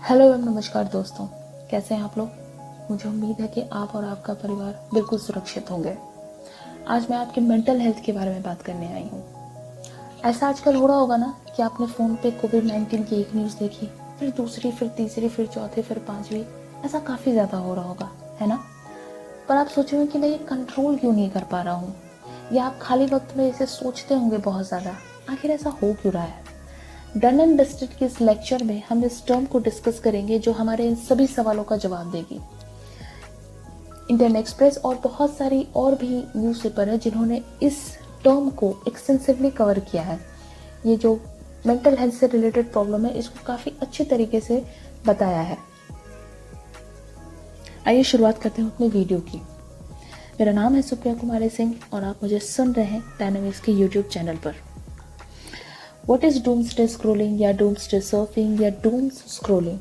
Hello एवं नमस्कार दोस्तों, कैसे हैं आप लोग। मुझे उम्मीद है कि आप और आपका परिवार बिल्कुल सुरक्षित होंगे। आज मैं आपके मेंटल हेल्थ के बारे में बात करने आई हूँ। ऐसा आजकल हो रहा होगा ना कि आपने फ़ोन पे कोविड-19 की एक न्यूज़ देखी, फिर दूसरी, फिर तीसरी, फिर चौथी, फिर पांचवी। ऐसा काफ़ी ज़्यादा हो रहा होगा, है ना। पर आप सोचेंगे कि मैं ये कंट्रोल क्यों नहीं कर पा रहा हूँ, या आप खाली वक्त में इसे सोचते होंगे बहुत ज़्यादा। आखिर ऐसा हो क्यों रहा है। डन एंड डस्टेड के इस लेक्चर में हम इस टर्म को डिस्कस करेंगे जो हमारे इन सभी सवालों का जवाब देगी। इंडियन एक्सप्रेस और बहुत सारी और भी न्यूज़पेपर है जिन्होंने इस टर्म को एक्सटेंसिवली कवर किया है। ये जो मेंटल हेल्थ से रिलेटेड प्रॉब्लम है इसको काफ़ी अच्छे तरीके से बताया है। आइए शुरुआत करते हैं अपने वीडियो की। मेरा नाम है सुप्रिया कुमारी सिंह और आप मुझे सुन रहे हैं डायनामिक्स के यूट्यूब चैनल पर। व्हाट इज डूम्सडे स्क्रोलिंग या डूम्सडे सर्फिंग या डूम्स स्क्रोलिंग।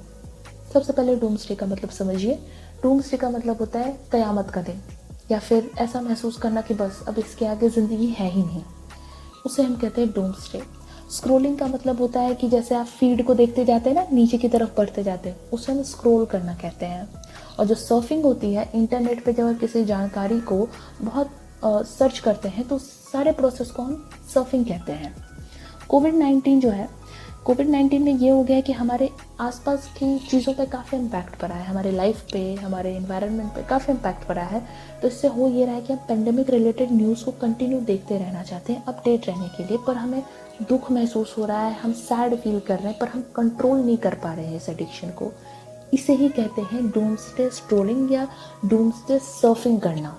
सबसे पहले डूम्सडे का मतलब समझिए। डूम्सडे का मतलब होता है कयामत का दिन, या फिर ऐसा महसूस करना कि बस अब इसके आगे ज़िंदगी है ही नहीं, उसे हम कहते हैं डूम्सडे। स्क्रोलिंग का मतलब होता है कि जैसे आप फीड को देखते जाते हैं ना, नीचे की तरफ बढ़ते जाते हैं, उसे हम स्क्रोल करना कहते हैं। और जो सर्फिंग होती है, इंटरनेट पे जब आप किसी जानकारी को बहुत सर्च करते हैं तो सारे प्रोसेस को हम सर्फिंग कहते हैं। कोविड-19 जो है, कोविड-19 में ये हो गया है कि हमारे आसपास की चीज़ों पे काफ़ी इम्पैक्ट पड़ा है, हमारे लाइफ पे, हमारे एनवायरनमेंट पे काफ़ी इम्पैक्ट पड़ा है। तो इससे हो ये रहा है कि हम पेंडेमिक रिलेटेड न्यूज़ को कंटिन्यू देखते रहना चाहते हैं अपडेट रहने के लिए, पर हमें दुख महसूस हो रहा है, हम सैड फील कर रहे हैं, पर हम कंट्रोल नहीं कर पा रहे हैं इस एडिक्शन को। इसे ही कहते हैं डूम्सडे स्क्रोलिंग या डूम्सडे सर्फिंग करना।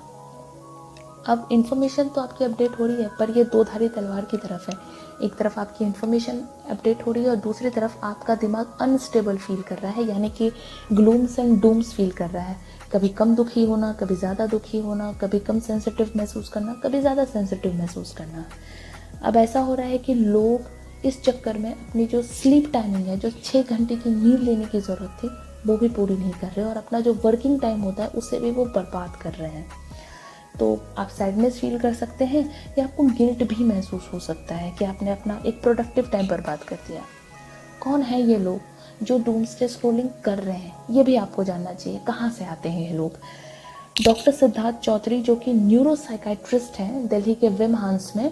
अब इन्फॉर्मेशन तो आपकी अपडेट हो रही है, पर ये दो धारी तलवार की तरफ है। एक तरफ आपकी इन्फॉर्मेशन अपडेट हो रही है और दूसरी तरफ आपका दिमाग अनस्टेबल फील कर रहा है, यानी कि ग्लूम्स एंड डूम्स फील कर रहा है। कभी कम दुखी होना, कभी ज़्यादा दुखी होना, कभी कम सेंसिटिव महसूस करना, कभी ज़्यादा सेंसिटिव महसूस करना। अब ऐसा हो रहा है कि लोग इस चक्कर में अपनी जो स्लीप टाइमिंग है, जो 6 घंटे की नींद लेने की ज़रूरत थी, वो भी पूरी नहीं कर रहे और अपना जो वर्किंग टाइम होता है उसे भी वो बर्बाद कर रहे हैं। तो आप सैडनेस फील कर सकते हैं या आपको गिल्ट भी महसूस हो सकता है कि आपने अपना एक प्रोडक्टिव टाइम बर्बाद कर दिया। कौन है ये लोग जो डूम्सडे स्क्रोलिंग कर रहे हैं, ये भी आपको जानना चाहिए। कहाँ से आते हैं ये लोग। डॉक्टर सिद्धार्थ चौधरी जो कि न्यूरोसाइकाइट्रिस्ट हैं दिल्ली के विमहांस में।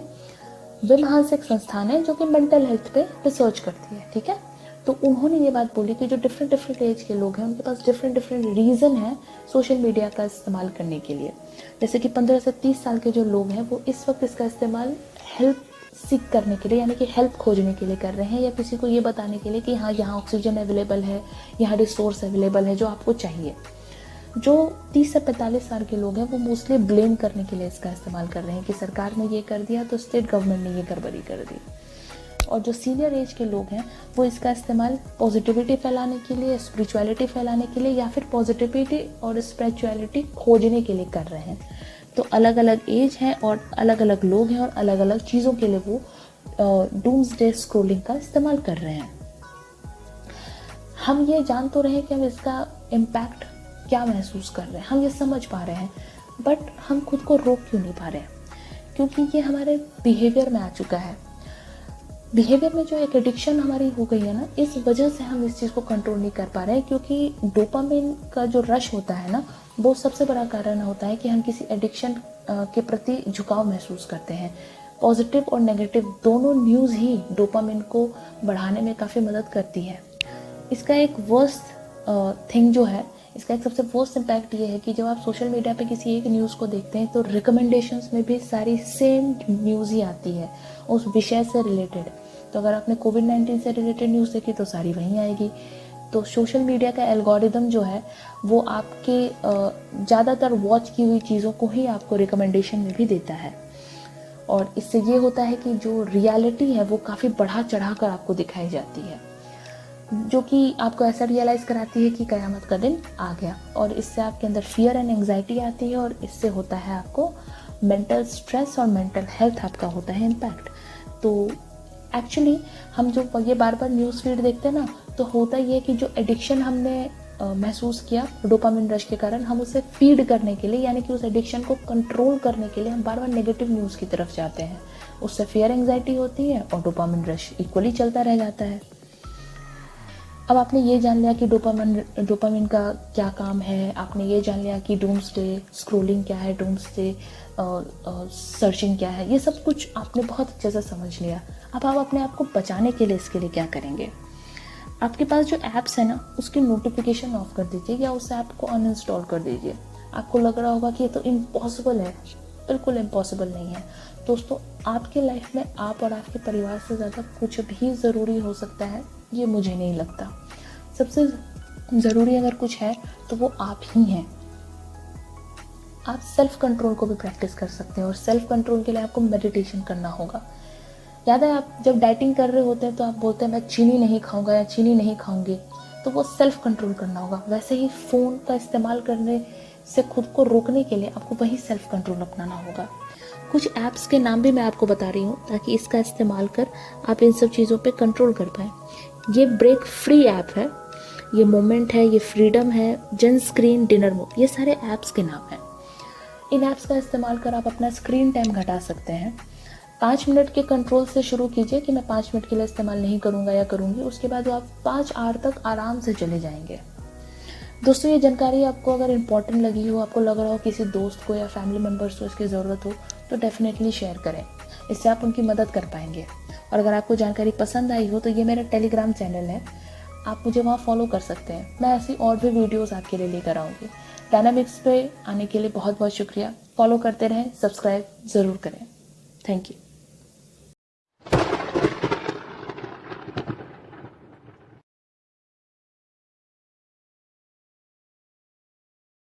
विमहांस एक संस्थान है जो कि मेंटल हेल्थ पे रिसर्च करती है, ठीक है। तो उन्होंने ये बात बोली कि जो डिफरेंट एज के लोग हैं उनके पास डिफरेंट रीज़न है सोशल मीडिया का इस्तेमाल करने के लिए। जैसे कि 15 से 30 साल के जो लोग हैं वो इस वक्त इसका इस्तेमाल हेल्प सीख करने के लिए, यानी कि हेल्प खोजने के लिए कर रहे हैं, या किसी को ये बताने के लिए कि हाँ यहाँ ऑक्सीजन अवेलेबल है, यहाँ रिसोर्स अवेलेबल है जो आपको चाहिए। जो 30 से 45 साल के लोग हैं वो मोस्टली ब्लेम करने के लिए इसका इस्तेमाल कर रहे हैं कि सरकार ने ये कर दिया तो स्टेट गवर्नमेंट ने ये गड़बड़ी कर दी। और जो सीनियर एज के लोग हैं वो इसका इस्तेमाल पॉजिटिविटी फैलाने के लिए, स्पिरिचुअलिटी फैलाने के लिए, या फिर पॉजिटिविटी और स्पिरिचुअलिटी खोजने के लिए कर रहे हैं। तो अलग अलग एज हैं और अलग अलग लोग हैं और अलग अलग चीज़ों के लिए वो डूम्सडे स्क्रोलिंग का इस्तेमाल कर रहे हैं। हम ये जान तो रहे हैं कि हम इसका इम्पैक्ट क्या महसूस कर रहे हैं, हम ये समझ पा रहे हैं, बट हम खुद को रोक क्यों नहीं पा रहे हैं, क्योंकि ये हमारे बिहेवियर में आ चुका है। बिहेवियर में जो एक एडिक्शन हमारी हो गई है ना, इस वजह से हम इस चीज़ को कंट्रोल नहीं कर पा रहे हैं, क्योंकि डोपामिन का जो रश होता है ना, वो सबसे बड़ा कारण होता है कि हम किसी एडिक्शन के प्रति झुकाव महसूस करते हैं। पॉजिटिव और नेगेटिव दोनों न्यूज़ ही डोपामिन को बढ़ाने में काफ़ी मदद करती है। इसका एक वर्स्ट थिंग जो है, इसका एक सबसे वर्स्ट इम्पैक्ट ये है कि जब आप सोशल मीडिया पे किसी एक न्यूज़ को देखते हैं तो रिकमेंडेशंस में भी सारी सेम न्यूज़ ही आती है उस विषय से रिलेटेड। तो अगर आपने कोविड-19 से रिलेटेड न्यूज़ देखी तो सारी वहीं आएगी। तो सोशल मीडिया का एल्गोरिदम जो है वो आपके ज़्यादातर वॉच की हुई चीज़ों को ही आपको रिकमेंडेशन में भी देता है। और इससे ये होता है कि जो रियलिटी है वो काफ़ी बढ़ा चढ़ा कर आपको दिखाई जाती है, जो कि आपको ऐसा रियलाइज़ कराती है कि कयामत का दिन आ गया। और इससे आपके अंदर फियर एंड एंग्जाइटी आती है और इससे होता है आपको मेंटल स्ट्रेस और मेंटल हेल्थ आपका होता है इम्पैक्ट। तो एक्चुअली हम जो ये बार बार न्यूज़ फीड देखते हैं ना, तो होता ये है कि जो एडिक्शन हमने महसूस किया डोपामिन रश के कारण, हम उसे फीड करने के लिए, यानी कि उस एडिक्शन को कंट्रोल करने के लिए हम बार बार नेगेटिव न्यूज़ की तरफ जाते हैं। उससे फियर एंग्जाइटी होती है और डोपामिन रश इक्वली चलता रह जाता है। अब आपने ये जान लिया कि डोपामिन का क्या काम है, आपने ये जान लिया कि डूम्सडे स्क्रोलिंग क्या है, डूम्सडे सर्चिंग क्या है, ये सब कुछ आपने बहुत अच्छे से समझ लिया। अब आप अपने आप को बचाने के लिए इसके लिए क्या करेंगे? आपके पास जो ऐप्स है ना, उसकी नोटिफिकेशन ऑफ कर दीजिए या उस ऐप को अनइंस्टॉल कर दीजिए। आपको लग रहा होगा कि ये तो इम्पॉसिबल है, बिल्कुल इम्पॉसिबल नहीं है दोस्तों। आपके लाइफ में आप और आपके परिवार से ज़्यादा कुछ भी ज़रूरी हो सकता है, ये मुझे नहीं लगता। सबसे ज़रूरी अगर कुछ है तो वो आप ही हैं। आप सेल्फ कंट्रोल को भी प्रैक्टिस कर सकते हैं और सेल्फ कंट्रोल के लिए आपको मेडिटेशन करना होगा। याद है, आप जब डाइटिंग कर रहे होते हैं तो आप बोलते हैं मैं चीनी नहीं खाऊंगा या चीनी नहीं खाऊंगी, तो वो सेल्फ कंट्रोल करना होगा। वैसे ही फ़ोन का इस्तेमाल करने से खुद को रोकने के लिए आपको वही सेल्फ कंट्रोल अपनाना होगा। कुछ ऐप्स के नाम भी मैं आपको बता रही हूँ ताकि इसका इस्तेमाल कर आप इन सब चीज़ों पे कंट्रोल कर पाएँ। ये ब्रेक फ्री ऐप है, ये मोमेंट है, ये फ्रीडम है, जन स्क्रीन, डिनर मोड, ये सारे ऐप्स के नाम हैं। इन ऐप्स का इस्तेमाल कर आप अपना स्क्रीन टाइम घटा सकते हैं। 5 मिनट के कंट्रोल से शुरू कीजिए कि मैं 5 मिनट के लिए इस्तेमाल नहीं करूँगा या करूँगी, उसके बाद आप 5 आवर तक आराम से चले जाएंगे। दोस्तों, ये जानकारी आपको अगर इम्पॉर्टेंट लगी हो, आपको लग रहा हो किसी दोस्त को या फैमिली मेम्बर्स को इसकी ज़रूरत हो, तो डेफिनेटली शेयर करें। इससे आप उनकी मदद कर पाएंगे। और अगर आपको जानकारी पसंद आई हो तो ये मेरा टेलीग्राम चैनल है, आप मुझे वहाँ फॉलो कर सकते हैं। मैं ऐसी और भी वीडियोस आपके लिए लेकर आऊँगी। डायनामिक्स पे आने के लिए बहुत बहुत शुक्रिया। फॉलो करते रहें, सब्सक्राइब ज़रूर करें। Thank you.